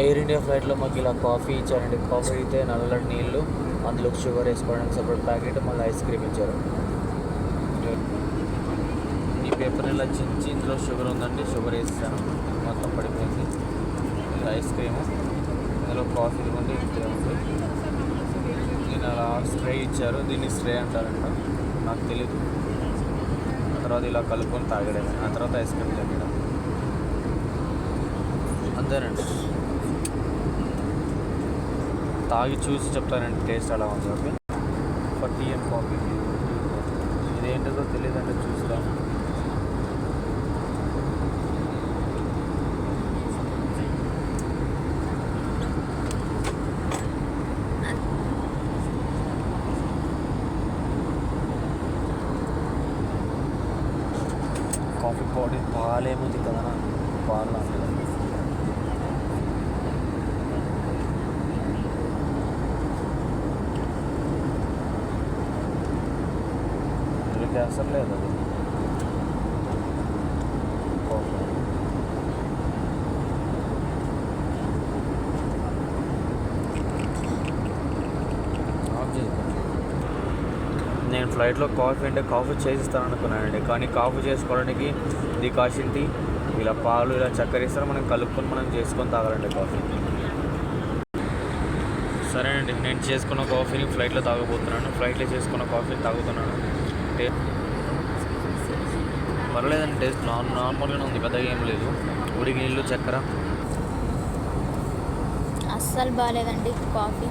Air India ఫ్లైట్లో మాకు ఇలా కాఫీ ఇచ్చారండి. కాఫీ అయితే నల్లటి నీళ్ళు, అందులో షుగర్ వేసుకోవడానికి సపరేట్ ప్యాకెట్, మళ్ళీ ఐస్ క్రీమ్ ఇచ్చారు. ఈ పేపర్ ఇలా చించి ఇందులో షుగర్ ఉందండి, షుగర్ వేస్తాను, మొత్తం పడిపోయింది. ఇది ఐస్ క్రీము, ఇందులో కాఫీ ఇవ్వండి, ఇంతే ఉంది. దీని అలా స్ప్రే ఇచ్చారు, దీన్ని స్ప్రే అంటారంట, నాకు తెలీదు. ఆ తర్వాత ఇలా కలుపుకొని తాగడమే, ఆ తర్వాత ఐస్ క్రీమ్ తినడం, అంతేనండి. తాగి చూసి చెప్తారండి టేస్ట్ ఎలా ఉంది. Okay, for tea and coffee. ఇదేంటిదో తెలియదండి, చూసిరా. కాఫీ పౌడర్ పాలేముంది కదా, పాలు లాంటిది. అసలు లేదు అది నేను ఫ్లైట్లో కాఫీ అంటే కాఫీ చేసిస్తాను అనుకున్నానండి, కానీ కాఫీ చేసుకోవడానికి డికాషన్ టీ, ఇలా పాలు ఇలా చక్కెర ఇస్తారు, మనం కలుపుకొని మనం చేసుకొని తాగాలండి కాఫీ. సరేనండి, నేను చేసుకున్న కాఫీని ఫ్లైట్లో తాగబోతున్నాను. ఫ్లైట్లో చేసుకున్న కాఫీని తాగుతున్నాను. పర్లేదండి, టేస్ట్ నార్మల్గానే ఉంది, పెద్దగా ఏం లేదు. ఉడికి నీళ్ళు, చక్కెర అస్సలు బాగాలేదండి కాఫీ.